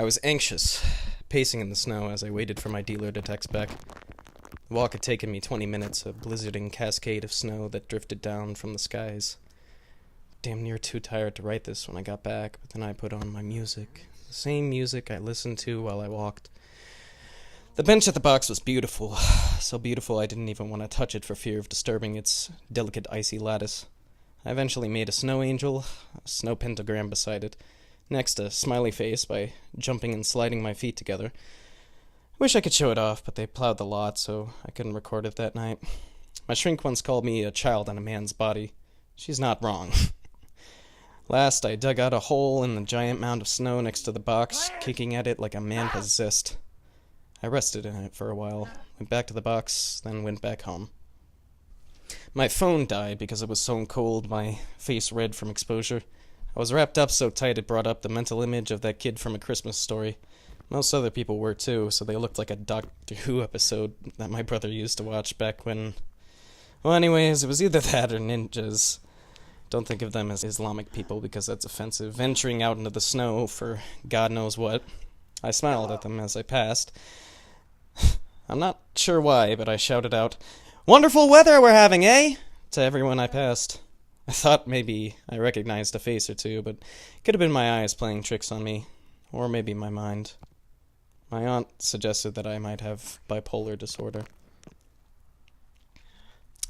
I was anxious, pacing in the snow as I waited for my dealer to text back. The walk had taken me 20 minutes, a blizzarding cascade of snow that drifted down from the skies. Damn near too tired to write this when I got back, but then I put on my music. The same music I listened to while I walked. The bench at the box was beautiful. So beautiful I didn't even want to touch it for fear of disturbing its delicate icy lattice. I eventually made a snow angel, a snow pentagram beside it, next a smiley face by jumping and sliding my feet together. Wish I could show it off, but they plowed the lot, so I couldn't record it that night. My shrink once called me a child in a man's body. She's not wrong. Last, I dug out a hole in the giant mound of snow next to the box, kicking at it like a man possessed. I rested in it for a while, went back to the box, then went back home. My phone died because it was so cold, my face red from exposure. I was wrapped up so tight it brought up the mental image of that kid from A Christmas Story. Most other people were too, so they looked like a Doctor Who episode that my brother used to watch back when... Well, anyways, it was either that or ninjas. Don't think of them as Islamic people because that's offensive. Venturing out into the snow for God knows what. I smiled at them as I passed. I'm not sure why, but I shouted out, "Wonderful weather we're having, eh?" to everyone I passed. I thought maybe I recognized a face or two, but it could have been my eyes playing tricks on me, or maybe my mind. My aunt suggested that I might have bipolar disorder.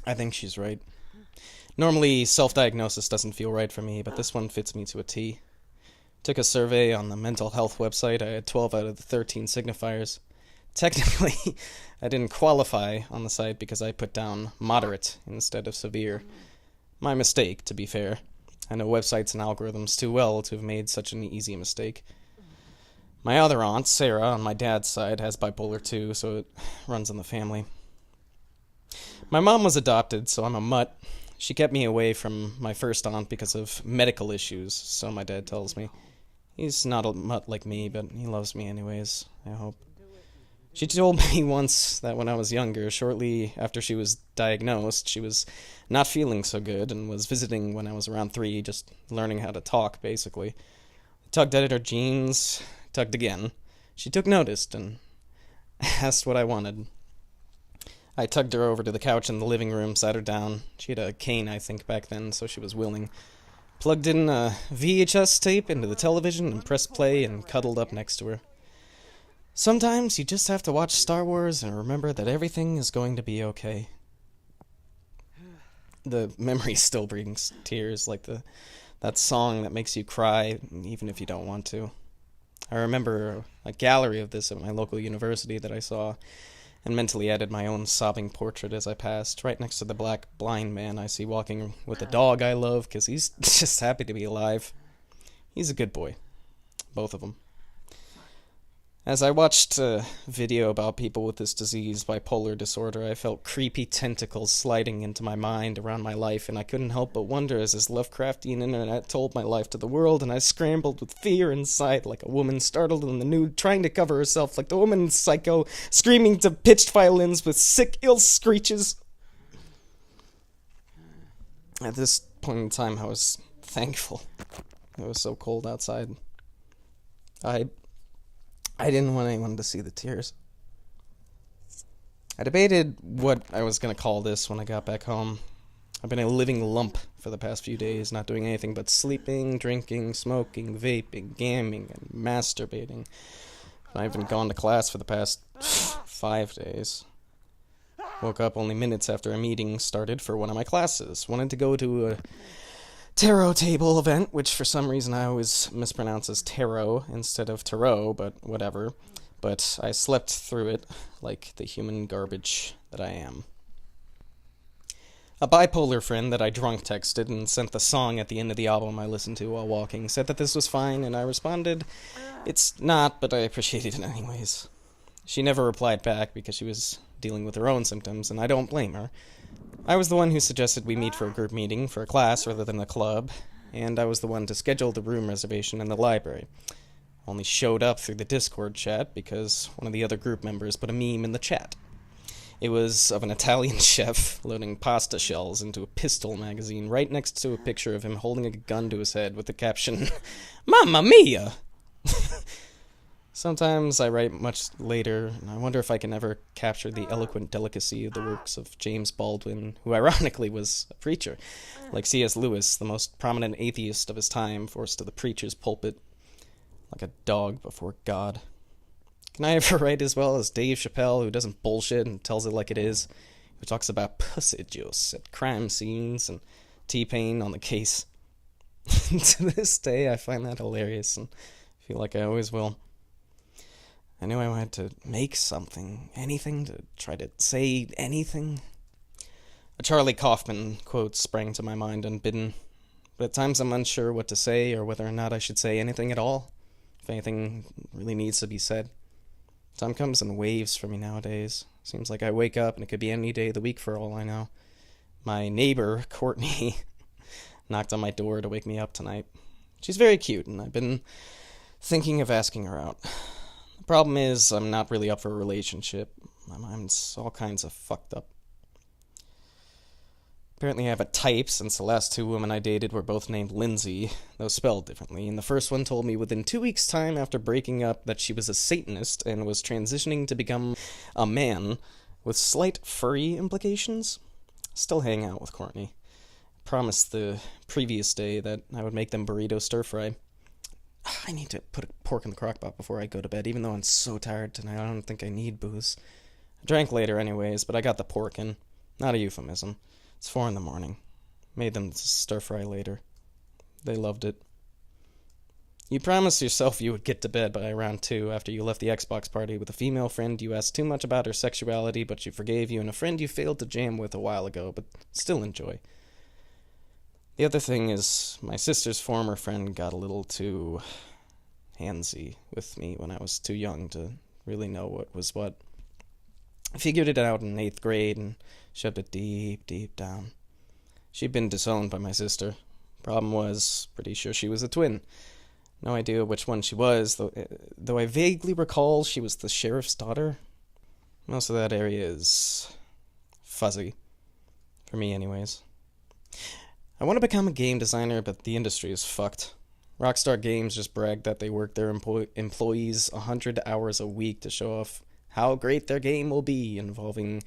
I think she's right. Normally, self-diagnosis doesn't feel right for me, but this one fits me to a T. Took a survey on the mental health website. I had 12 out of the 13 signifiers. Technically, I didn't qualify on the site because I put down moderate instead of severe. My mistake, to be fair. I know websites and algorithms too well to have made such an easy mistake. My other aunt, Sarah, on my dad's side, has bipolar too, so it runs in the family. My mom was adopted, so I'm a mutt. She kept me away from my first aunt because of medical issues, so my dad tells me. He's not a mutt like me, but he loves me anyways, I hope. She told me once that when I was younger, shortly after she was diagnosed, she was not feeling so good and was visiting when I was around 3, just learning how to talk, basically. Tugged at her jeans, tugged again. She took notice and asked what I wanted. I tugged her over to the couch in the living room, sat her down. She had a cane, I think, back then, so she was willing. Plugged in a VHS tape into the television and pressed play and cuddled up next to her. Sometimes you just have to watch Star Wars and remember that everything is going to be okay. The memory still brings tears, like that song that makes you cry, even if you don't want to. I remember a gallery of this at my local university that I saw, and mentally added my own sobbing portrait as I passed, right next to the black blind man I see walking with a dog I love, because he's just happy to be alive. He's a good boy. Both of them. As I watched a video about people with this disease, bipolar disorder, I felt creepy tentacles sliding into my mind around my life, and I couldn't help but wonder as this Lovecraftian internet told my life to the world, and I scrambled with fear inside like a woman startled in the nude, trying to cover herself like the woman in Psycho, screaming to pitched violins with sick, ill screeches. At this point in time, I was thankful. It was so cold outside. I didn't want anyone to see the tears. I debated what I was going to call this when I got back home. I've been a living lump for the past few days, not doing anything but sleeping, drinking, smoking, vaping, gaming, and masturbating. I've been gone to class for the past 5 days. Woke up only minutes after a meeting started for one of my classes. Wanted to go to a tarot table event, which for some reason I always mispronounce as tarot instead of tarot, but whatever. But I slept through it like the human garbage that I am. A bipolar friend that I drunk texted and sent the song at the end of the album I listened to while walking said that this was fine, and I responded, "It's not, but I appreciated it anyways." She never replied back because she was dealing with her own symptoms, and I don't blame her. I was the one who suggested we meet for a group meeting for a class rather than a club, and I was the one to schedule the room reservation in the library. Only showed up through the Discord chat because one of the other group members put a meme in the chat. It was of an Italian chef loading pasta shells into a pistol magazine right next to a picture of him holding a gun to his head with the caption, "Mamma mia!" Sometimes I write much later, and I wonder if I can ever capture the eloquent delicacy of the works of James Baldwin, who ironically was a preacher, like C.S. Lewis, the most prominent atheist of his time, forced to the preacher's pulpit, like a dog before God. Can I ever write as well as Dave Chappelle, who doesn't bullshit and tells it like it is, who talks about pussy juice at crime scenes and T-Pain on the case? To this day, I find that hilarious and feel like I always will. I knew I wanted to make something, anything, to try to say anything. A Charlie Kaufman quote sprang to my mind unbidden, but at times I'm unsure what to say or whether or not I should say anything at all, if anything really needs to be said. Time comes in waves for me nowadays. Seems like I wake up and it could be any day of the week for all I know. My neighbor, Courtney, knocked on my door to wake me up tonight. She's very cute, and I've been thinking of asking her out. The problem is, I'm not really up for a relationship. My mind's all kinds of fucked up. Apparently I have a type, since the last two women I dated were both named Lindsay, though spelled differently, and the first one told me within 2 weeks' time after breaking up that she was a Satanist and was transitioning to become a man, with slight furry implications. Still hang out with Courtney. Promised the previous day that I would make them burrito stir-fry. I need to put a pork in the crock-pot before I go to bed, even though I'm so tired tonight. I don't think I need booze. I drank later anyways, but I got the pork in. Not a euphemism. It's 4 in the morning. Made them stir-fry later. They loved it. You promised yourself you would get to bed by around 2 after you left the Xbox party with a female friend you asked too much about her sexuality, but she forgave you, and a friend you failed to jam with a while ago, but still enjoy. The other thing is, my sister's former friend got a little too handsy with me when I was too young to really know what was what. I figured it out in 8th grade and shoved it deep, deep down. She'd been disowned by my sister. Problem was, pretty sure she was a twin. No idea which one she was, though I vaguely recall she was the sheriff's daughter. Most of that area is fuzzy. For me, anyways. I want to become a game designer, but the industry is fucked. Rockstar Games just bragged that they work their employees 100 hours a week to show off how great their game will be, involving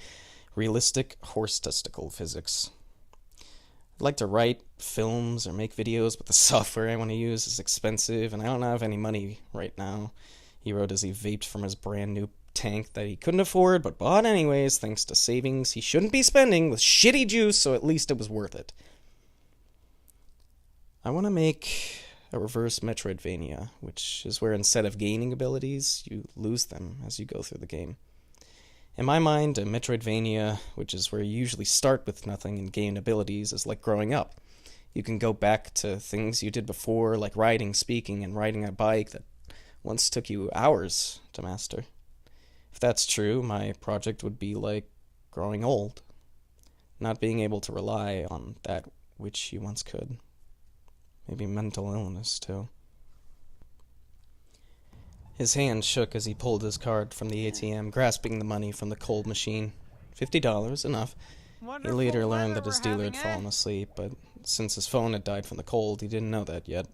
realistic horse testicle physics. I'd like to write films or make videos, but the software I want to use is expensive, and I don't have any money right now, he wrote as he vaped from his brand new tank that he couldn't afford, but bought anyways thanks to savings he shouldn't be spending with shitty juice, so at least it was worth it. I want to make a reverse Metroidvania, which is where instead of gaining abilities, you lose them as you go through the game. In my mind, a Metroidvania, which is where you usually start with nothing and gain abilities, is like growing up. You can go back to things you did before, like riding, speaking, and riding a bike that once took you hours to master. If that's true, my project would be like growing old, not being able to rely on that which you once could. Maybe mental illness, too. His hand shook as he pulled his card from the ATM, grasping the money from the cold machine. $50, enough. He later learned that his dealer had fallen asleep, but since his phone had died from the cold, he didn't know that yet.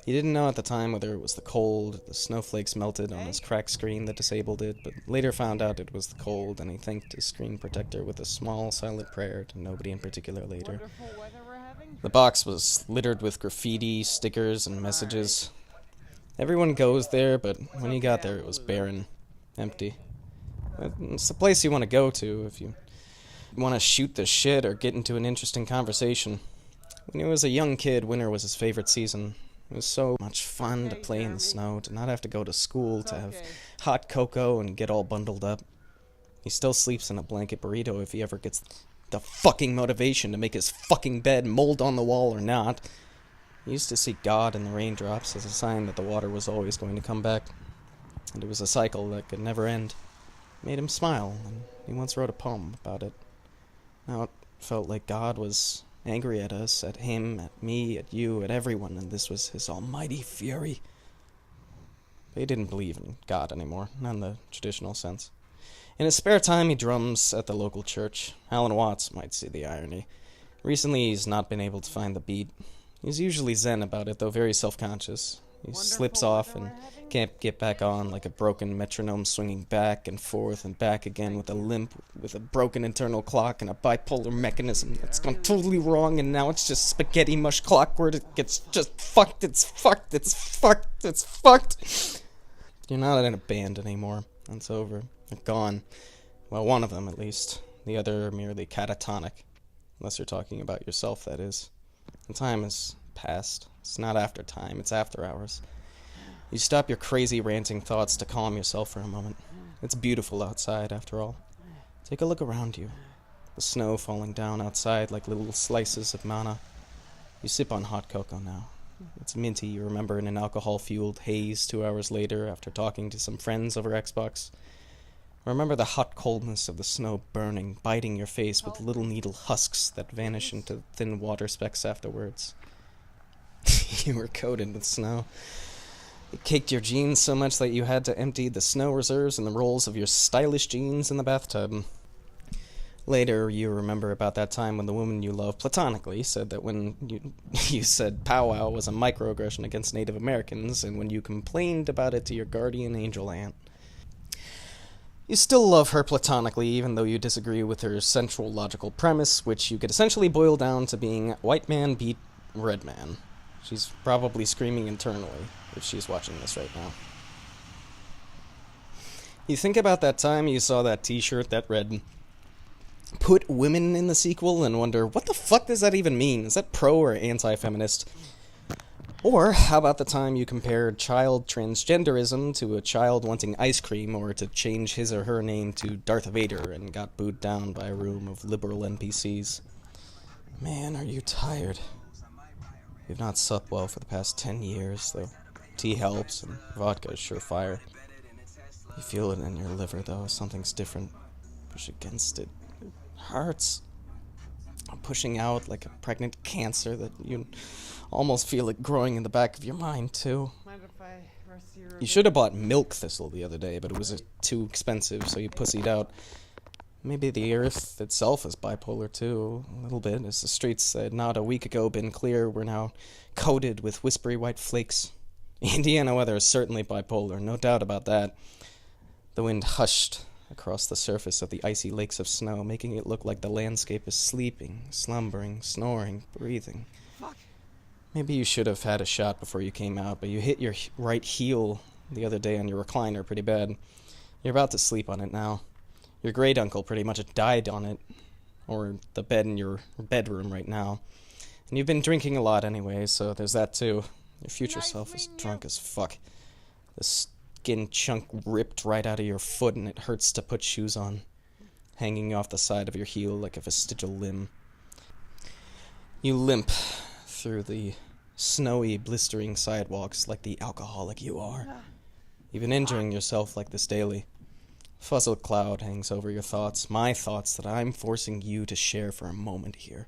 He didn't know at the time whether it was the cold, the snowflakes melted on his cracked screen that disabled it, but later found out it was the cold, and he thanked his screen protector with a small, silent prayer to nobody in particular later. The box was littered with graffiti, stickers, and messages. Everyone goes there, but when he got there, it was barren, empty. It's the place you want to go to if you want to shoot the shit or get into an interesting conversation. When he was a young kid, winter was his favorite season. It was so much fun to play in the snow, to not have to go to school, to have hot cocoa and get all bundled up. He still sleeps in a blanket burrito if he ever gets the fucking motivation to make his fucking bed, mold on the wall or not. He used to see God in the raindrops as a sign that the water was always going to come back, and it was a cycle that could never end. It made him smile, and he once wrote a poem about it. Now it felt like God was angry at us, at him, at me, at you, at everyone, and this was his almighty fury. But he didn't believe in God anymore, not in the traditional sense. In his spare time, he drums at the local church. Alan Watts might see the irony. Recently, he's not been able to find the beat. He's usually zen about it, though very self-conscious. He slips off and can't get back on, like a broken metronome swinging back and forth and back again with a limp, with a broken internal clock and a bipolar mechanism that's gone totally wrong, and now it's just spaghetti mush clockwork. It gets just fucked. It's fucked. It's fucked. It's fucked. You're not in a band anymore. It's over. They're gone. Well, one of them at least. The other merely catatonic. Unless you're talking about yourself, that is. The time has passed. It's not after time, it's after hours. You stop your crazy ranting thoughts to calm yourself for a moment. It's beautiful outside, after all. Take a look around you. The snow falling down outside like little slices of manna. You sip on hot cocoa now. It's minty, you remember, in an alcohol-fueled haze 2 hours later after talking to some friends over Xbox. Remember the hot coldness of the snow burning, biting your face with little needle husks that vanish into thin water specks afterwards. You were coated with snow. It caked your jeans so much that you had to empty the snow reserves and the rolls of your stylish jeans in the bathtub. Later, you remember about that time when the woman you love platonically said that when you said powwow was a microaggression against Native Americans, and when you complained about it to your guardian angel aunt. You still love her platonically, even though you disagree with her central logical premise, which you could essentially boil down to being white man beat red man. She's probably screaming internally if she's watching this right now. You think about that time you saw that t-shirt that read, "Put women in the sequel," and wonder, what the fuck does that even mean? Is that pro or anti-feminist? Or how about the time you compared child transgenderism to a child wanting ice cream or to change his or her name to Darth Vader and got booed down by a room of liberal NPCs? Man, are you tired? You've not supped well for the past 10 years, though tea helps and vodka's surefire. You feel it in your liver, though. Something's different. Push against it. It hurts. Pushing out like a pregnant cancer that you almost feel it growing in the back of your mind, too. You should have bought milk thistle the other day, but it was too expensive, so you pussied out. Maybe the earth itself is bipolar, too, a little bit, as the streets that not a week ago been clear were now coated with whispery white flakes. Indiana weather is certainly bipolar, no doubt about that. The wind hushed across the surface of the icy lakes of snow, making it look like the landscape is sleeping, slumbering, snoring, breathing. Fuck. Maybe you should have had a shot before you came out, but you hit your right heel the other day on your recliner pretty bad. You're about to sleep on it now. Your great-uncle pretty much died on it, or the bed in your bedroom right now. And you've been drinking a lot anyway, so there's that too. Your future self is drunk as fuck. The skin chunk ripped right out of your foot, and it hurts to put shoes on, hanging off the side of your heel like a vestigial limb. You limp through the snowy, blistering sidewalks like the alcoholic you are. You've been injuring yourself like this daily. A fuzzled cloud hangs over your thoughts, my thoughts that I'm forcing you to share for a moment here.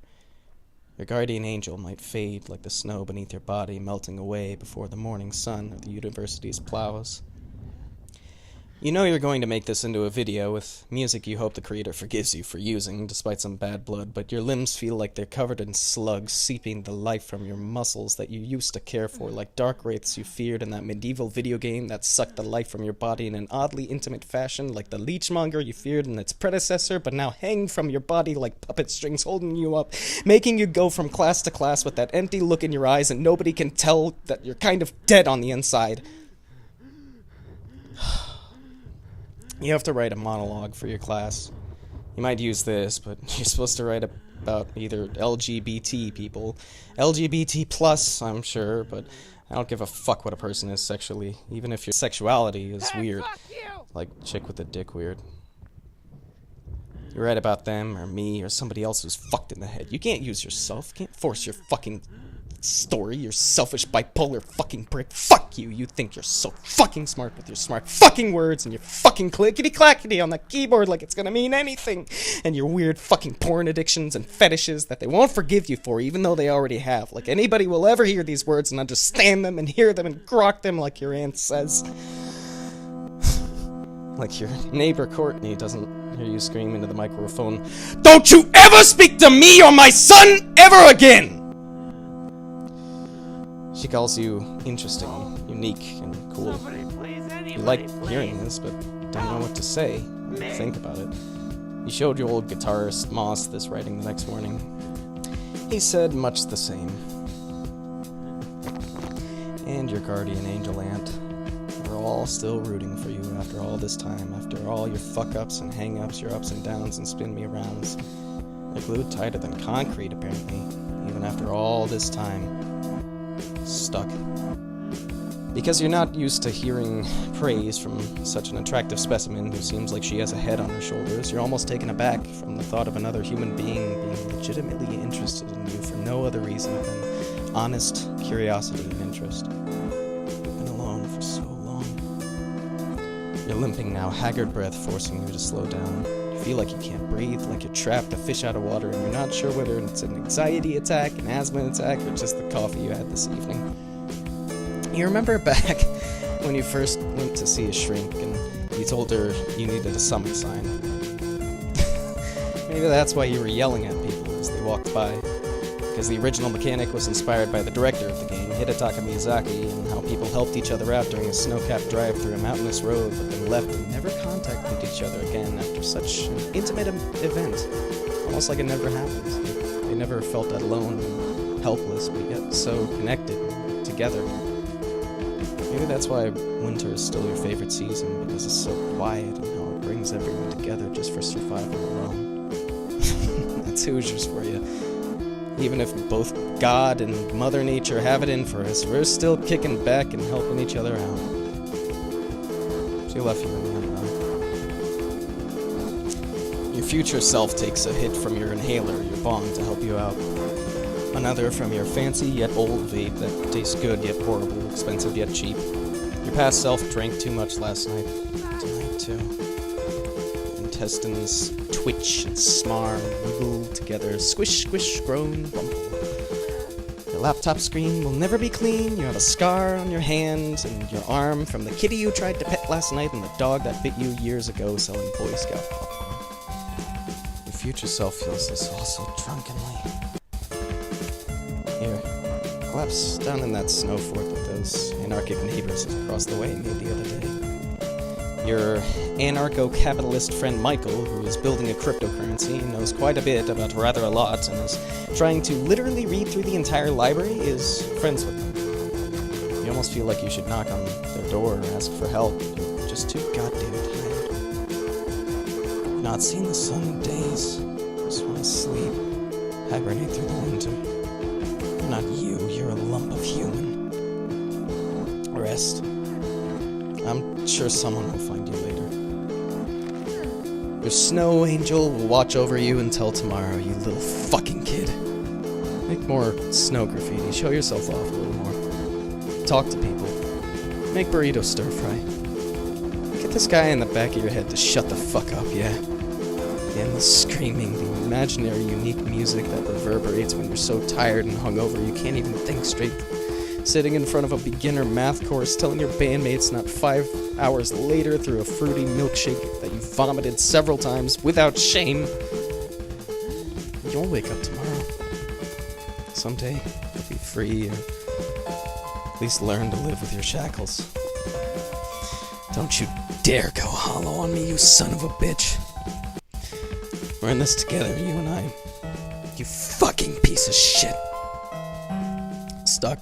Your guardian angel might fade like the snow beneath your body, melting away before the morning sun of the university's plows. You know you're going to make this into a video with music you hope the creator forgives you for using, despite some bad blood, but your limbs feel like they're covered in slugs, seeping the life from your muscles that you used to care for, like dark wraiths you feared in that medieval video game that sucked the life from your body in an oddly intimate fashion, like the leechmonger you feared in its predecessor, but now hang from your body like puppet strings holding you up, making you go from class to class with that empty look in your eyes, and nobody can tell that you're kind of dead on the inside. You have to write a monologue for your class. You might use this, but you're supposed to write about either LGBT people. LGBT plus, I'm sure, but I don't give a fuck what a person is sexually, even if your sexuality is weird. Like chick with a dick weird. You write about them, or me, or somebody else who's fucked in the head. You can't use yourself. You can't force your fucking story, you selfish bipolar fucking prick. Fuck you. You think you're so fucking smart with your smart fucking words and your fucking clickety-clackety on the keyboard like it's gonna mean anything, and your weird fucking porn addictions and fetishes that they won't forgive you for, even though they already have. Like anybody will ever hear these words and understand them and hear them and grok them like your aunt says. Like your neighbor Courtney doesn't hear you scream into the microphone, "Don't you ever speak to me or my son ever again!" She calls you interesting, unique, and cool. You like hearing this, but don't know what to say. Think about it. You showed your old guitarist, Moss, this writing the next morning. He said much the same. And your guardian angel aunt. We're all still rooting for you after all this time, after all your fuck-ups and hang-ups, your ups and downs and spin-me-arounds. They're glued tighter than concrete, apparently, even after all this time. Stuck. Because you're not used to hearing praise from such an attractive specimen who seems like she has a head on her shoulders, you're almost taken aback from the thought of another human being legitimately interested in you for no other reason than honest curiosity and interest. You've been alone for so long. You're limping now, haggard breath forcing you to slow down. You feel like you can't breathe, like you're trapped, a fish out of water, and you're not sure whether it's an anxiety attack, an asthma attack, or just the coffee you had this evening. You remember back when you first went to see a shrink and you told her you needed a summit sign? Maybe that's why you were yelling at people as they walked by. Because the original mechanic was inspired by the director of the game, Hidetaka Miyazaki, and how people helped each other out during a snow-capped drive through a mountainous road, but then left and never contacted each other again after such an intimate event. Almost like it never happened. They never felt that alone and helpless, but yet so connected, together. Maybe that's why winter is still your favorite season, because it's so quiet and how it brings everyone together just for survival alone. That's Hoosiers for you. Even if both God and Mother Nature have it in for us, we're still kicking back and helping each other out. She left you in the end, though. Your future self takes a hit from your inhaler, your bong, to help you out. Another from your fancy yet old vape that tastes good yet horrible, expensive yet cheap. Your past self drank too much last night. Tonight too. Intestines twitch and smar and wiggle together. Squish, squish, groan, rumble. Your laptop screen will never be clean. You have a scar on your hand and your arm from the kitty you tried to pet last night and the dog that bit you years ago selling Boy Scout popcorn. Your future self feels this all so drunkenly. Here, collapse down in that snow fort that those anarchic neighbors across the way made the other day. Your anarcho-capitalist friend Michael, who is building a cryptocurrency, knows quite a bit about rather a lot, and is trying to literally read through the entire library, is friends with them. You almost feel like you should knock on their door and ask for help, but you're just too goddamn tired. You've not seen the sun in days. Just want to sleep, hibernate through the winter. You're not you, you're a lump of human. Rest. I'm sure someone will find you later. Your snow angel will watch over you until tomorrow, you little fucking kid. Make more snow graffiti, show yourself off a little more. Talk to people. Make burrito stir fry. Get this guy in the back of your head to shut the fuck up, yeah? The endless screaming, the imaginary unique music that reverberates when you're so tired and hungover you can't even think straight. Sitting in front of a beginner math course telling your bandmates not 5 hours later through a fruity milkshake that you vomited several times without shame. You'll wake up tomorrow. Someday, you'll be free, or at least learn to live with your shackles. Don't you dare go hollow on me, you son of a bitch. We're in this together, you and I. You fucking piece of shit. Stuck.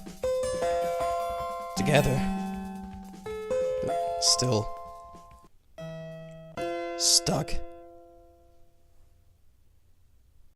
Together. But still. Stuck.